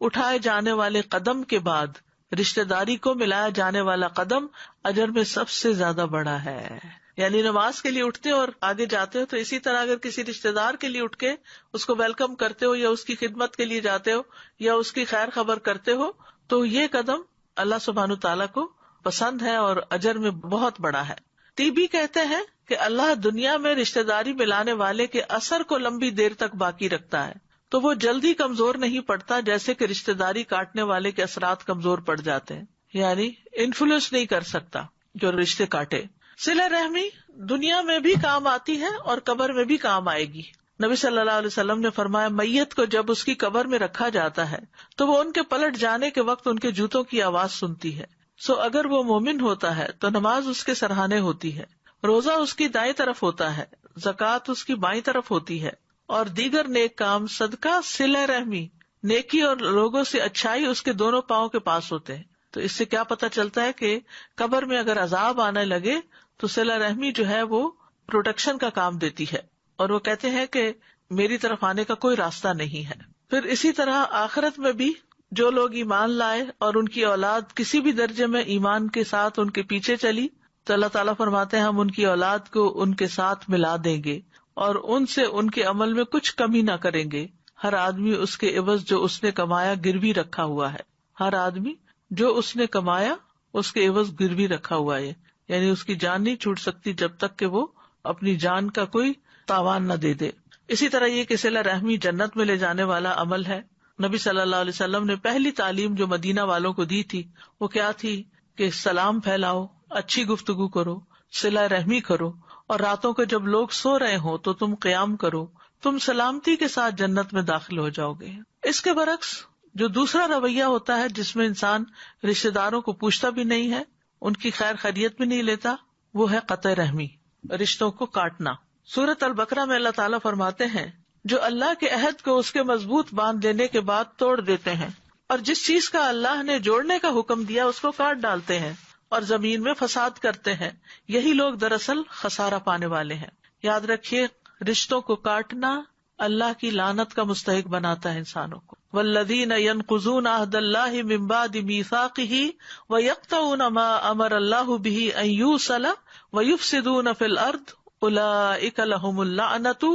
اٹھائے جانے والے قدم کے بعد رشتہ داری کو ملایا جانے والا قدم اجر میں سب سے زیادہ بڑا ہے۔ یعنی نماز کے لیے اٹھتے ہو اور آگے جاتے ہو تو اسی طرح اگر کسی رشتہ دار کے لیے اٹھ کے اس کو ویلکم کرتے ہو یا اس کی خدمت کے لیے جاتے ہو یا اس کی خیر خبر کرتے ہو تو یہ قدم اللہ سبحانہ تعالیٰ کو پسند ہے اور اجر میں بہت بڑا ہے۔ طیبی کہتے ہیں کہ اللہ دنیا میں رشتہ داری ملانے والے کے اثر کو لمبی دیر تک باقی رکھتا ہے تو وہ جلدی کمزور نہیں پڑتا، جیسے کہ رشتہ داری کاٹنے والے کے اثرات کمزور پڑ جاتے ہیں، یعنی انفلوئنس نہیں کر سکتا جو رشتے کاٹے۔ صلہ رحمی دنیا میں بھی کام آتی ہے اور قبر میں بھی کام آئے گی۔ نبی صلی اللہ علیہ وسلم نے فرمایا میت کو جب اس کی قبر میں رکھا جاتا ہے تو وہ ان کے پلٹ جانے کے وقت ان کے جوتوں کی آواز سنتی ہے، سو اگر وہ مومن ہوتا ہے تو نماز اس کے سرہانے ہوتی ہے، روزہ اس کی دائیں طرف ہوتا ہے، زکوٰۃ اس کی بائیں طرف ہوتی ہے، اور دیگر نیک کام صدقہ، صلہ رحمی، نیکی اور لوگوں سے اچھائی اس کے دونوں پاؤں کے پاس ہوتے ہیں۔ تو اس سے کیا پتہ چلتا ہے کہ قبر میں اگر عذاب آنے لگے تو صلہ رحمی جو ہے وہ پروٹیکشن کا کام دیتی ہے، اور وہ کہتے ہیں کہ میری طرف آنے کا کوئی راستہ نہیں ہے۔ پھر اسی طرح آخرت میں بھی جو لوگ ایمان لائے اور ان کی اولاد کسی بھی درجے میں ایمان کے ساتھ ان کے پیچھے چلی تو اللہ تعالیٰ فرماتے ہیں ہم ان کی اولاد کو ان کے ساتھ ملا دیں گے اور ان سے ان کے عمل میں کچھ کمی نہ کریں گے۔ ہر آدمی اس کے عوض جو اس نے کمایا گروی رکھا ہوا ہے، ہر آدمی جو اس نے کمایا اس کے عوض گروی رکھا ہوا ہے، یعنی اس کی جان نہیں چھوٹ سکتی جب تک کہ وہ اپنی جان کا کوئی تاوان نہ دے دے۔ اسی طرح یہ کہ صلہ رحمی جنت میں لے جانے والا عمل ہے۔ نبی صلی اللہ علیہ وسلم نے پہلی تعلیم جو مدینہ والوں کو دی تھی وہ کیا تھی کہ سلام پھیلاؤ، اچھی گفتگو کرو، صلہ رحمی کرو، اور راتوں کو جب لوگ سو رہے ہوں تو تم قیام کرو، تم سلامتی کے ساتھ جنت میں داخل ہو جاؤ گے۔ اس کے برعکس جو دوسرا رویہ ہوتا ہے جس میں انسان رشتے داروں کو پوچھتا بھی نہیں ہے، ان کی خیر خیریت بھی نہیں لیتا، وہ ہے قطع رحمی، رشتوں کو کاٹنا۔ سورۃ البقرہ میں اللہ تعالیٰ فرماتے ہیں جو اللہ کے عہد کو اس کے مضبوط باندھ لینے کے بعد توڑ دیتے ہیں اور جس چیز کا اللہ نے جوڑنے کا حکم دیا اس کو کاٹ ڈالتے ہیں اور زمین میں فساد کرتے ہیں، یہی لوگ دراصل خسارہ پانے والے ہیں۔ یاد رکھیے رشتوں کو کاٹنا اللہ کی لعنت کا مستحق بناتا ہے انسانوں کو۔ والذین ینقضون عہد اللہ من بعد میثاقہ ویقطعون ما امر اللہ بہ ان یوصل ویفسدون فی الارض اولئک لہم اللعنۃ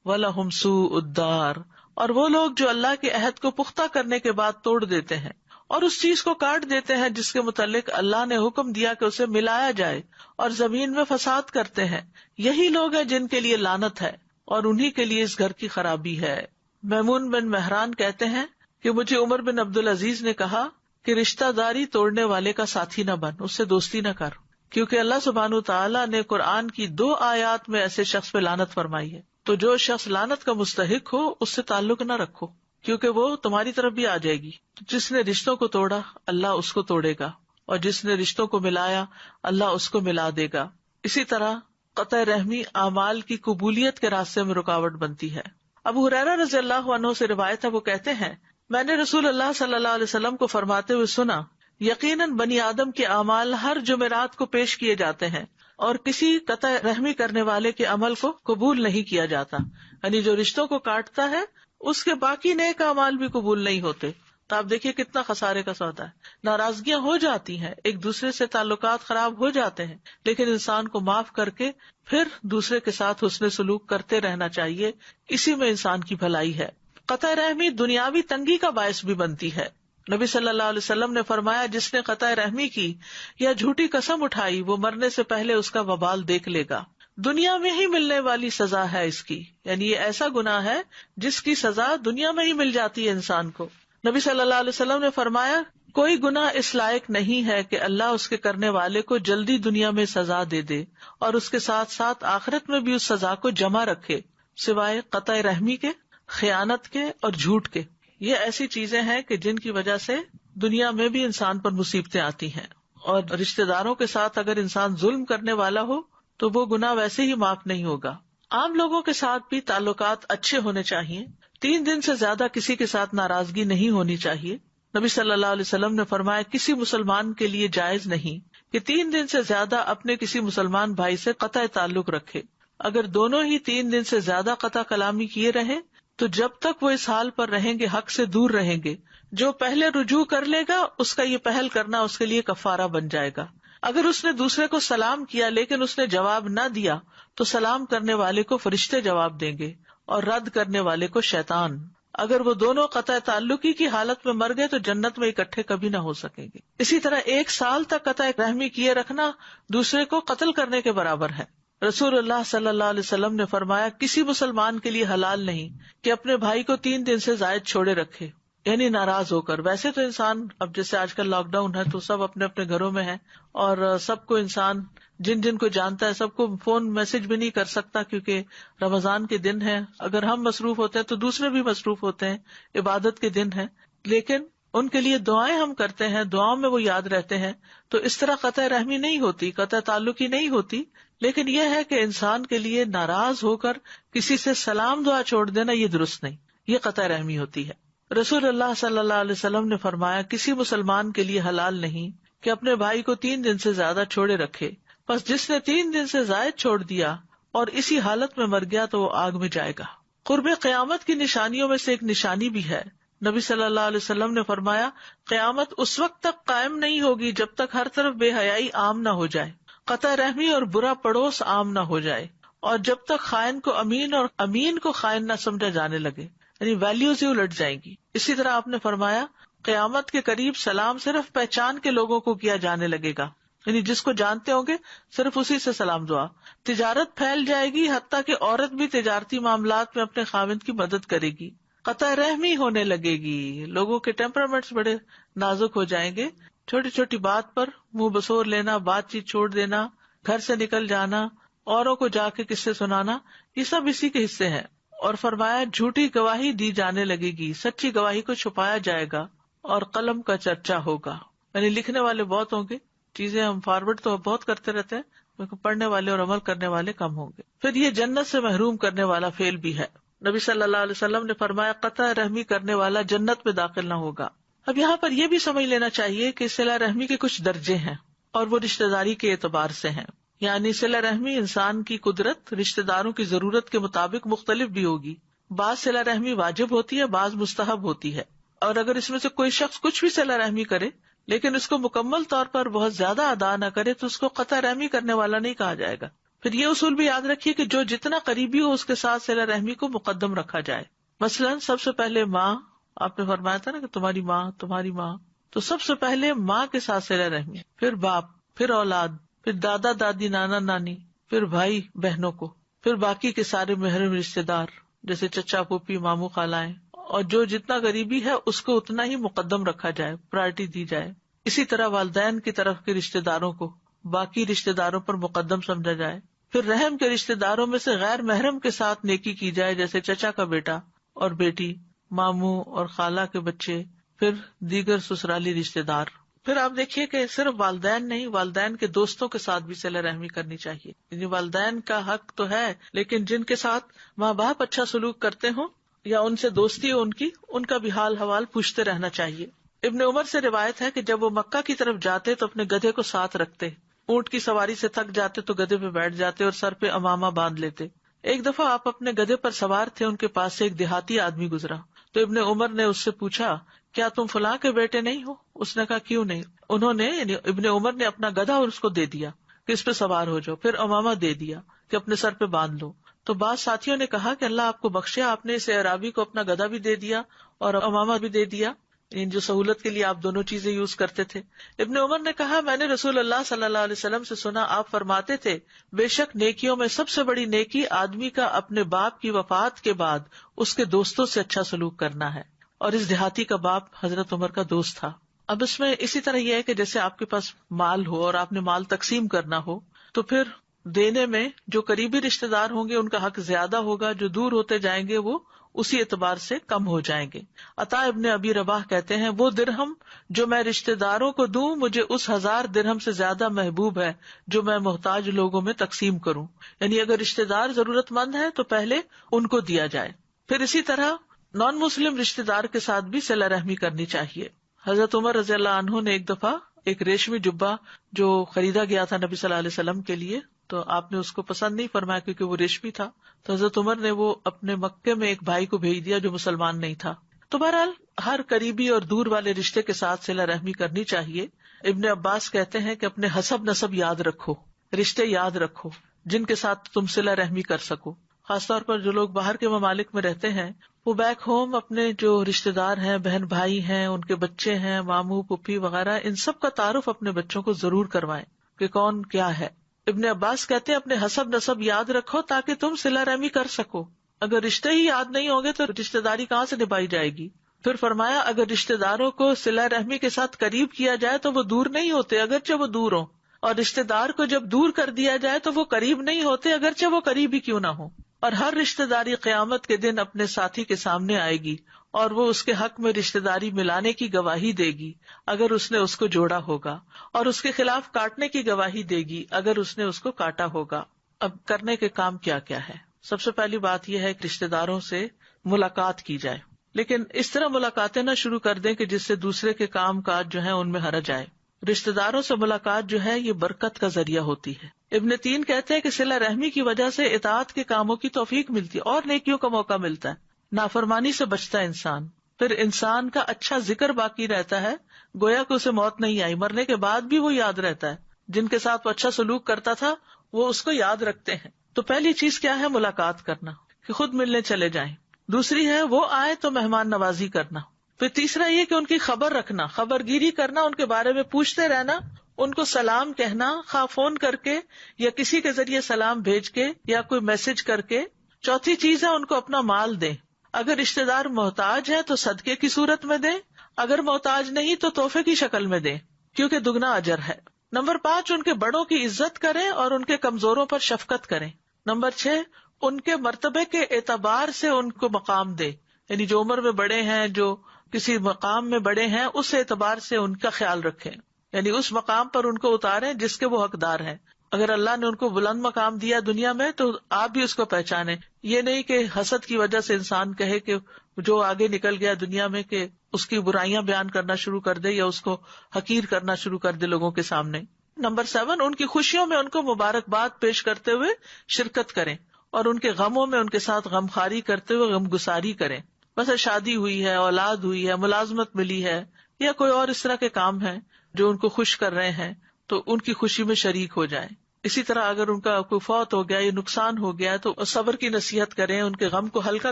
ولہم سوء الدار اور وہ لوگ جو اللہ کے عہد کو پختہ کرنے کے بعد توڑ دیتے ہیں اور اس چیز کو کاٹ دیتے ہیں جس کے متعلق اللہ نے حکم دیا کہ اسے ملایا جائے، اور زمین میں فساد کرتے ہیں، یہی لوگ ہیں جن کے لیے لعنت ہے اور انہی کے لیے اس گھر کی خرابی ہے۔ میمون بن مہران کہتے ہیں کہ مجھے عمر بن عبدالعزیز نے کہا کہ رشتہ داری توڑنے والے کا ساتھی نہ بن، اس سے دوستی نہ کر، کیونکہ اللہ سبحانہ تعالیٰ نے قرآن کی 2 آیات میں ایسے شخص پہ لعنت فرمائی ہے۔ تو جو شخص لعنت کا مستحق ہو اس سے تعلق نہ رکھو، کیونکہ وہ تمہاری طرف بھی آ جائے گی۔ جس نے رشتوں کو توڑا اللہ اس کو توڑے گا، اور جس نے رشتوں کو ملایا اللہ اس کو ملا دے گا۔ اسی طرح قطع رحمی اعمال کی قبولیت کے راستے میں رکاوٹ بنتی ہے۔ ابو ہریرہ رضی اللہ عنہ سے روایت ہے، وہ کہتے ہیں میں نے رسول اللہ صلی اللہ علیہ وسلم کو فرماتے ہوئے سنا، یقیناً بنی آدم کے اعمال ہر جمعرات کو پیش کیے جاتے ہیں اور کسی قطع رحمی کرنے والے کے عمل کو قبول نہیں کیا جاتا، یعنی جو رشتوں کو کاٹتا ہے اس کے باقی نیک اعمال بھی قبول نہیں ہوتے۔ تو آپ دیکھیے کتنا خسارے کا سودا ہے۔ ناراضگیاں ہو جاتی ہیں، ایک دوسرے سے تعلقات خراب ہو جاتے ہیں، لیکن انسان کو معاف کر کے پھر دوسرے کے ساتھ حسن سلوک کرتے رہنا چاہیے، اسی میں انسان کی بھلائی ہے۔ قطع رحمی دنیاوی تنگی کا باعث بھی بنتی ہے۔ نبی صلی اللہ علیہ وسلم نے فرمایا، جس نے قطع رحمی کی یا جھوٹی قسم اٹھائی وہ مرنے سے پہلے اس کا وبال دیکھ لے گا۔ دنیا میں ہی ملنے والی سزا ہے اس کی، یعنی یہ ایسا گناہ ہے جس کی سزا دنیا میں ہی مل جاتی ہے انسان کو۔ نبی صلی اللہ علیہ وسلم نے فرمایا، کوئی گناہ اس لائق نہیں ہے کہ اللہ اس کے کرنے والے کو جلدی دنیا میں سزا دے دے اور اس کے ساتھ ساتھ آخرت میں بھی اس سزا کو جمع رکھے، سوائے قطع رحمی کے، خیانت کے اور جھوٹ کے۔ یہ ایسی چیزیں ہیں کہ جن کی وجہ سے دنیا میں بھی انسان پر مصیبتیں آتی ہیں، اور رشتہ داروں کے ساتھ اگر انسان ظلم کرنے والا ہو تو وہ گناہ ویسے ہی معاف نہیں ہوگا۔ عام لوگوں کے ساتھ بھی تعلقات اچھے ہونے چاہیے، 3 دن سے زیادہ کسی کے ساتھ ناراضگی نہیں ہونی چاہیے۔ نبی صلی اللہ علیہ وسلم نے فرمایا، کسی مسلمان کے لیے جائز نہیں کہ 3 دن سے زیادہ اپنے کسی مسلمان بھائی سے قطع تعلق رکھے۔ اگر دونوں ہی 3 دن سے زیادہ قطع کلامی کیے رہے تو جب تک وہ اس حال پر رہیں گے حق سے دور رہیں گے۔ جو پہلے رجوع کر لے گا اس کا یہ پہل کرنا اس کے لیے کفارہ بن جائے گا۔ اگر اس نے دوسرے کو سلام کیا لیکن اس نے جواب نہ دیا تو سلام کرنے والے کو فرشتے جواب دیں گے اور رد کرنے والے کو شیطان۔ اگر وہ دونوں قطع تعلقی کی حالت میں مر گئے تو جنت میں اکٹھے کبھی نہ ہو سکیں گے۔ اسی طرح 1 سال تک قطع رحمی کیے رکھنا دوسرے کو قتل کرنے کے برابر ہے۔ رسول اللہ صلی اللہ علیہ وسلم نے فرمایا، کسی مسلمان کے لیے حلال نہیں کہ اپنے بھائی کو 3 دن سے زائد چھوڑے رکھے، یعنی ناراض ہو کر۔ ویسے تو انسان اب جیسے آج کل لاک ڈاؤن ہے تو سب اپنے اپنے گھروں میں ہیں، اور سب کو انسان جن جن کو جانتا ہے سب کو فون میسج بھی نہیں کر سکتا، کیونکہ رمضان کے دن ہے، اگر ہم مصروف ہوتے ہیں تو دوسرے بھی مصروف ہوتے ہیں، عبادت کے دن ہے، لیکن ان کے لیے دعائیں ہم کرتے ہیں، دعاؤں میں وہ یاد رہتے ہیں۔ تو اس طرح قطع رحمی نہیں ہوتی، قطع تعلقی نہیں ہوتی، لیکن یہ ہے کہ انسان کے لیے ناراض ہو کر کسی سے سلام دعا چھوڑ دینا یہ درست نہیں، یہ قطع رحمی ہوتی ہے۔ رسول اللہ صلی اللہ علیہ وسلم نے فرمایا، کسی مسلمان کے لیے حلال نہیں کہ اپنے بھائی کو 3 دن سے زیادہ چھوڑے رکھے، بس جس نے 3 دن سے زائد چھوڑ دیا اور اسی حالت میں مر گیا تو وہ آگ میں جائے گا۔ قرب قیامت کی نشانیوں میں سے ایک نشانی بھی ہے۔ نبی صلی اللہ علیہ وسلم نے فرمایا، قیامت اس وقت تک قائم نہیں ہوگی جب تک ہر طرف بے حیائی عام نہ ہو جائے، قطع رحمی اور برا پڑوس عام نہ ہو جائے، اور جب تک خائن کو امین اور امین کو خائن نہ سمجھا جانے لگے، یعنی ویلیوز ہی الٹ جائیں گی۔ اسی طرح آپ نے فرمایا، قیامت کے قریب سلام صرف پہچان کے لوگوں کو کیا جانے لگے گا، یعنی جس کو جانتے ہوں گے صرف اسی سے سلام دعا۔ تجارت پھیل جائے گی، حتیٰ کہ عورت بھی تجارتی معاملات میں اپنے خاوند کی مدد کرے گی۔ قطع رحمی ہونے لگے گی، لوگوں کے ٹیمپرامنٹس بڑے نازک ہو جائیں گے، چھوٹی چھوٹی بات پر منہ بسور لینا، بات چیت چھوڑ دینا، گھر سے نکل جانا، اوروں کو جا کے قصے سنانا، یہ سب اسی کے حصے ہیں۔ اور فرمایا، جھوٹی گواہی دی جانے لگے گی، سچی گواہی کو چھپایا جائے گا اور قلم کا چرچا ہوگا، یعنی لکھنے والے بہت ہوں گے، چیزیں ہم فارورڈ تو بہت کرتے رہتے ہیں، لیکن پڑھنے والے اور عمل کرنے والے کم ہوں گے۔ پھر یہ جنت سے محروم کرنے والا فعل بھی ہے۔ نبی صلی اللہ علیہ وسلم نے فرمایا، قطع رحمی کرنے والا جنت میں داخل نہ ہوگا۔ اب یہاں پر یہ بھی سمجھ لینا چاہیے کہ صلہ رحمی کے کچھ درجے ہیں اور وہ رشتہ داری کے اعتبار سے ہیں، یعنی صلہ رحمی انسان کی قدرت رشتہ داروں کی ضرورت کے مطابق مختلف بھی ہوگی۔ بعض صلہ رحمی واجب ہوتی ہے، بعض مستحب ہوتی ہے، اور اگر اس میں سے کوئی شخص کچھ بھی صلہ رحمی کرے لیکن اس کو مکمل طور پر بہت زیادہ ادا نہ کرے تو اس کو قطع رحمی کرنے والا نہیں کہا جائے گا۔ پھر یہ اصول بھی یاد رکھیے کہ جو جتنا قریبی ہو اس کے ساتھ صلہ رحمی کو مقدم رکھا جائے، مثلاً سب سے پہلے ماں، آپ نے فرمایا تھا نا کہ تمہاری ماں، تو سب سے پہلے ماں کے ساتھ صلہ رحمی، پھر باپ، پھر اولاد، پھر دادا دادی نانا نانی، پھر بھائی بہنوں کو، پھر باقی کے سارے محرم رشتے دار جیسے چچا پھوپھی ماموں خالائیں، اور جو جتنا غریبی ہے اس کو اتنا ہی مقدم رکھا جائے، پرائرٹی دی جائے. اسی طرح والدین کی طرف کے رشتے داروں کو باقی رشتے داروں پر مقدم سمجھا جائے. پھر رحم کے رشتے داروں میں سے غیر محرم کے ساتھ نیکی کی جائے، جیسے چچا کا بیٹا اور بیٹی، ماموں اور خالہ کے بچے، پھر دیگر سسرالی رشتے دار. پھر آپ دیکھیے کہ صرف والدین نہیں، والدین کے دوستوں کے ساتھ بھی صلہ رحمی کرنی چاہیے. یعنی والدین کا حق تو ہے، لیکن جن کے ساتھ ماں باپ اچھا سلوک کرتے ہوں یا ان سے دوستی ہو ان کا بھی حال حوال پوچھتے رہنا چاہیے. ابن عمر سے روایت ہے کہ جب وہ مکہ کی طرف جاتے تو اپنے گدھے کو ساتھ رکھتے، اونٹ کی سواری سے تھک جاتے تو گدھے پہ بیٹھ جاتے اور سر پہ امامہ باندھ لیتے. ایک دفعہ آپ اپنے گدھے پر سوار تھے، ان کے پاس سے ایک دیہاتی آدمی گزرا تو ابن عمر نے اس سے پوچھا، کیا تم فلاں کے بیٹے نہیں ہو؟ اس نے کہا کیوں نہیں. انہوں نے یعنی ابن عمر نے اپنا گدھا اور اس کو دے دیا کہ اس پہ سوار ہو جاؤ، پھر امامہ دے دیا کہ اپنے سر پہ باندھ لو. تو بعض ساتھیوں نے کہا کہ اللہ آپ کو بخشے، آپ نے اس اعرابی کو اپنا گدھا بھی دے دیا اور امامہ بھی دے دیا، جو سہولت کے لیے آپ دونوں چیزیں یوز کرتے تھے. ابن عمر نے کہا، میں نے رسول اللہ صلی اللہ علیہ وسلم سے سنا، آپ فرماتے تھے بے شک نیکیوں میں سب سے بڑی نیکی آدمی کا اپنے باپ کی وفات کے بعد اس کے دوستوں سے اچھا سلوک کرنا ہے. اور اس دیہاتی کا باپ حضرت عمر کا دوست تھا. اب اس میں اسی طرح یہ ہے کہ جیسے آپ کے پاس مال ہو اور آپ نے مال تقسیم کرنا ہو تو پھر دینے میں جو قریبی رشتے دار ہوں گے ان کا حق زیادہ ہوگا، جو دور ہوتے جائیں گے وہ اسی اعتبار سے کم ہو جائیں گے. عطا ابن ابی رباح کہتے ہیں، وہ درہم جو میں رشتے داروں کو دوں مجھے اس 1000 درہم سے زیادہ محبوب ہے جو میں محتاج لوگوں میں تقسیم کروں. یعنی اگر رشتے دار ضرورت مند ہے تو پہلے ان کو دیا جائے. پھر اسی طرح نان مسلم رشتے دار کے ساتھ بھی صلہ رحمی کرنی چاہیے. حضرت عمر رضی اللہ عنہ نے ایک دفعہ ایک ریشمی جبہ جو خریدا گیا تھا نبی صلی اللہ علیہ وسلم کے لیے، تو آپ نے اس کو پسند نہیں فرمایا کیونکہ وہ ریشمی تھا، تو حضرت عمر نے وہ اپنے مکے میں ایک بھائی کو بھیج دیا جو مسلمان نہیں تھا. تو بہرحال ہر قریبی اور دور والے رشتے کے ساتھ صلہ رحمی کرنی چاہیے. ابن عباس کہتے ہیں کہ اپنے حسب نسب یاد رکھو، رشتے یاد رکھو جن کے ساتھ تم صلہ رحمی کر سکو. خاص طور پر جو لوگ باہر کے ممالک میں رہتے ہیں وہ بیک ہوم اپنے جو رشتے دار ہیں، بہن بھائی ہیں، ان کے بچے ہیں، ماموں پھوپھی وغیرہ، ان سب کا تعارف اپنے بچوں کو ضرور کروائیں کہ کون کیا ہے. ابن عباس کہتے ہیں اپنے حسب نسب یاد رکھو تاکہ تم صلہ رحمی کر سکو. اگر رشتے ہی یاد نہیں ہوں گے تو رشتے داری کہاں سے نبھائی جائے گی. پھر فرمایا اگر رشتے داروں کو صلہ رحمی کے ساتھ قریب کیا جائے تو وہ دور نہیں ہوتے اگرچہ وہ دور ہوں، اور رشتے دار کو جب دور کر دیا جائے تو وہ قریب نہیں ہوتے اگرچہ وہ قریب ہی کیوں نہ ہو. اور ہر رشتے داری قیامت کے دن اپنے ساتھی کے سامنے آئے گی اور وہ اس کے حق میں رشتے داری ملانے کی گواہی دے گی اگر اس نے اس کو جوڑا ہوگا، اور اس کے خلاف کاٹنے کی گواہی دے گی اگر اس نے اس کو کاٹا ہوگا. اب کرنے کے کام کیا کیا ہے؟ سب سے پہلی بات یہ ہے کہ رشتے داروں سے ملاقات کی جائے، لیکن اس طرح ملاقاتیں نہ شروع کر دیں کہ جس سے دوسرے کے کام کاج جو ہیں ان میں حرج آئے. رشتے داروں سے ملاقات جو ہے یہ برکت کا ذریعہ ہوتی ہے. ابن تین کہتے ہیں کہ صلہ رحمی کی وجہ سے اطاعت کے کاموں کی توفیق ملتی ہے اور نیکیوں کا موقع ملتا ہے، نافرمانی سے بچتا ہے انسان. پھر انسان کا اچھا ذکر باقی رہتا ہے، گویا کہ اسے موت نہیں آئی، مرنے کے بعد بھی وہ یاد رہتا ہے. جن کے ساتھ وہ اچھا سلوک کرتا تھا وہ اس کو یاد رکھتے ہیں. تو پہلی چیز کیا ہے؟ ملاقات کرنا، کہ خود ملنے چلے جائیں. دوسری ہے وہ آئے تو مہمان نوازی کرنا. پھر تیسرا یہ کہ ان کی خبر رکھنا، خبر گیری کرنا، ان کے بارے میں پوچھتے رہنا، ان کو سلام کہنا، خواہ فون کر کے یا کسی کے ذریعے سلام بھیج کے یا کوئی میسج کر کے. چوتھی چیز ہے ان کو اپنا مال دیں. اگر رشتے دار محتاج ہے تو صدقے کی صورت میں دیں، اگر محتاج نہیں تو تحفے کی شکل میں دیں، کیونکہ دگنا اجر ہے. نمبر 5 ان کے بڑوں کی عزت کریں اور ان کے کمزوروں پر شفقت کریں. نمبر 6 ان کے مرتبے کے اعتبار سے ان کو مقام دے، یعنی جو عمر میں بڑے ہیں، جو کسی مقام میں بڑے ہیں، اس اعتبار سے ان کا خیال رکھیں، یعنی اس مقام پر ان کو اتاریں جس کے وہ حقدار ہیں. اگر اللہ نے ان کو بلند مقام دیا دنیا میں تو آپ بھی اس کو پہچانیں. یہ نہیں کہ حسد کی وجہ سے انسان کہے کہ جو آگے نکل گیا دنیا میں کہ اس کی برائیاں بیان کرنا شروع کر دے یا اس کو حقیر کرنا شروع کر دے لوگوں کے سامنے. نمبر 7 ان کی خوشیوں میں ان کو مبارکباد پیش کرتے ہوئے شرکت کریں اور ان کے غموں میں ان کے ساتھ غمخواری کرتے ہوئے غم گساری کریں. بس شادی ہوئی ہے، اولاد ہوئی ہے، ملازمت ملی ہے یا کوئی اور اس طرح کے کام ہیں جو ان کو خوش کر رہے ہیں تو ان کی خوشی میں شریک ہو جائیں. اسی طرح اگر ان کا کوئی فوت ہو گیا یا نقصان ہو گیا تو صبر کی نصیحت کریں، ان کے غم کو ہلکا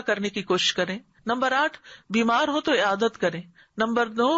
کرنے کی کوشش کریں۔ نمبر 8، بیمار ہو تو عیادت کریں۔ نمبر 9،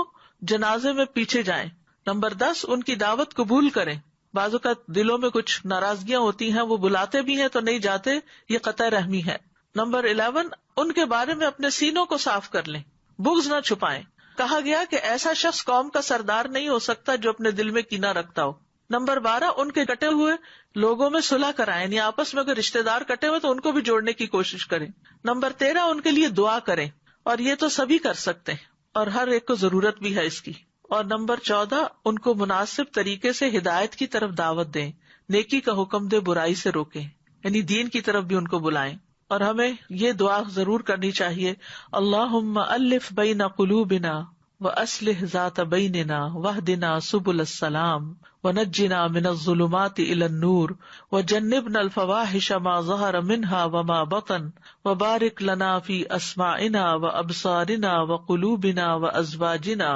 جنازے میں پیچھے جائیں۔ نمبر 10، ان کی دعوت قبول کریں۔ بعض اوقات دلوں میں کچھ ناراضگیاں ہوتی ہیں، وہ بلاتے بھی ہیں تو نہیں جاتے، یہ قطع رحمی ہے۔ نمبر 11، ان کے بارے میں اپنے سینوں کو صاف کر لیں، بغض نہ چھپائیں۔ کہا گیا کہ ایسا شخص قوم کا سردار نہیں ہو سکتا جو اپنے دل میں کینہ رکھتا ہو۔ نمبر 12، ان کے کٹے ہوئے لوگوں میں صلح کرائیں، یعنی آپس میں اگر رشتے دار کٹے ہوئے تو ان کو بھی جوڑنے کی کوشش کریں۔ نمبر 13، ان کے لیے دعا کریں، اور یہ تو سبھی کر سکتے ہیں اور ہر ایک کو ضرورت بھی ہے اس کی۔ اور نمبر 14، ان کو مناسب طریقے سے ہدایت کی طرف دعوت دیں، نیکی کا حکم دے، برائی سے روکیں، یعنی دین کی طرف بھی ان کو بلائیں۔ اور ہمیں یہ دعا ضرور کرنی چاہیے، اللہم الف بین قلوبنا وَأَصْلِحْ ذَاتَ بَيْنِنَا وَاهْدِنَا سُبُلَ السَّلَامِ وَنَجِّنَا مِنَ الظُّلُمَاتِ إِلَى النُّورِ وَجَنِّبْنَا الْفَوَاحِشَ مَا ظَهَرَ مِنْهَا وَمَا بَطَنَ وَبَارِكْ لَنَا فِي أَسْمَاعِنَا وَأَبْصَارِنَا وَقُلُوبِنَا وَأَزْوَاجِنَا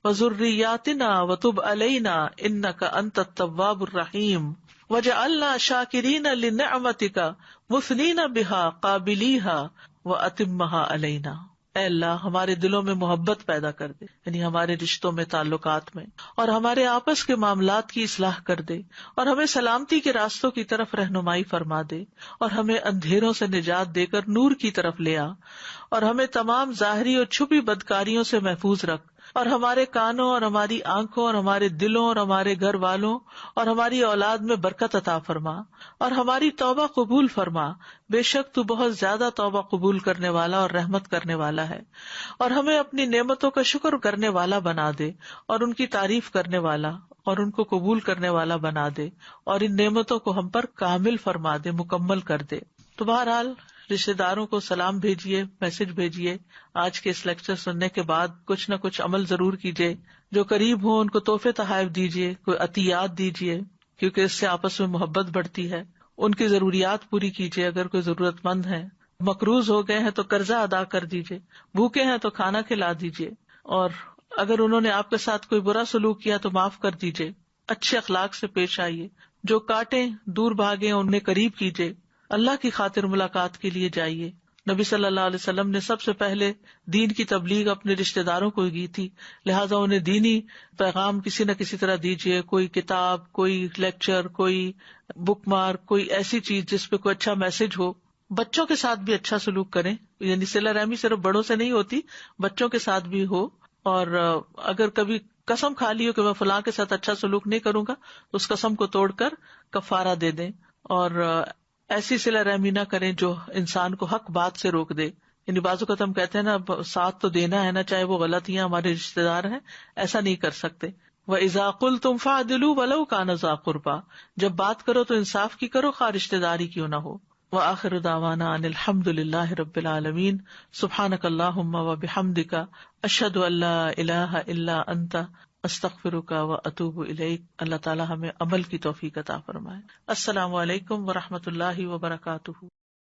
وَذُرِّيَّاتِنَا وَتُبْ عَلَيْنَا إِنَّكَ أَنْتَ التَّوَّابُ الرَّحِيمُ وَاجْعَلْنَا شَاكِرِينَ لِنِعْمَتِكَ مُثْنِينَ بِهَا قَابِلِيهَا وَأَتِمَّهَا عَلَيْنَا۔ اے اللہ ہمارے دلوں میں محبت پیدا کر دے، یعنی ہمارے رشتوں میں، تعلقات میں، اور ہمارے آپس کے معاملات کی اصلاح کر دے، اور ہمیں سلامتی کے راستوں کی طرف رہنمائی فرما دے، اور ہمیں اندھیروں سے نجات دے کر نور کی طرف لے آ، اور ہمیں تمام ظاہری اور چھپی بدکاریوں سے محفوظ رکھ، اور ہمارے کانوں اور ہماری آنکھوں اور ہمارے دلوں اور ہمارے گھر والوں اور ہماری اولاد میں برکت عطا فرما، اور ہماری توبہ قبول فرما، بے شک تو بہت زیادہ توبہ قبول کرنے والا اور رحمت کرنے والا ہے۔ اور ہمیں اپنی نعمتوں کا شکر کرنے والا بنا دے، اور ان کی تعریف کرنے والا اور ان کو قبول کرنے والا بنا دے، اور ان نعمتوں کو ہم پر کامل فرما دے، مکمل کر دے۔ تو بہرحال رشتہ داروں کو سلام بھیجیے، میسج بھیجیے، آج کے اس لیکچر سننے کے بعد کچھ نہ کچھ عمل ضرور کیجیے، جو قریب ہوں ان کو تحفے تحائف دیجیے، کوئی عطیات دیجیے، کیونکہ اس سے آپس میں محبت بڑھتی ہے۔ ان کی ضروریات پوری کیجیے، اگر کوئی ضرورت مند ہے، مقروض ہو گئے ہیں تو قرضہ ادا کر دیجیے، بھوکے ہیں تو کھانا کھلا دیجیے، اور اگر انہوں نے آپ کے ساتھ کوئی برا سلوک کیا تو معاف کر دیجیے، اچھے اخلاق سے پیش آئیے، جو کاٹیں دور بھاگیں انہیں قریب کیجیے، اللہ کی خاطر ملاقات کے لیے جائیے۔ نبی صلی اللہ علیہ وسلم نے سب سے پہلے دین کی تبلیغ اپنے رشتہ داروں کو کی تھی، لہٰذا انہیں دینی پیغام کسی نہ کسی طرح دیجیے، کوئی کتاب، کوئی لیکچر، کوئی بک مارک، کوئی ایسی چیز جس پہ کوئی اچھا میسج ہو۔ بچوں کے ساتھ بھی اچھا سلوک کریں، یعنی صلہ رحمی صرف بڑوں سے نہیں ہوتی، بچوں کے ساتھ بھی ہو، اور اگر کبھی قسم کھا لی ہو کہ میں فلاں کے ساتھ اچھا سلوک نہیں کروں گا تو اس قسم کو توڑ کر کفارہ دے دیں، اور ایسی صلہ رحمی نہ کریں جو انسان کو حق بات سے روک دے۔ یعنی بعض اوقات ہم کہتے ہیں نا ساتھ تو دینا ہے نا، چاہے وہ غلط یا ہمارے رشتے دار ہیں، ایسا نہیں کر سکتے۔ وَإِذَا قُلْتُمْ فَاعْدِلُوا وَلَوْ كَانَ ذَا قُرْبَىٰ، جب بات کرو تو انصاف کی کرو، خواہ رشتے داری کیوں نہ ہو۔ وآخر دعوانا ان الحمد للہ رب العالمین، سبحانک اللہم وبحمدک، اشہد ان لا الہ الا انت، استغفرک واتوب الیک۔ اللہ تعالی ہمیں عمل کی توفیق عطا فرمائے۔ السلام علیکم ورحمۃ اللہ وبرکاتہ۔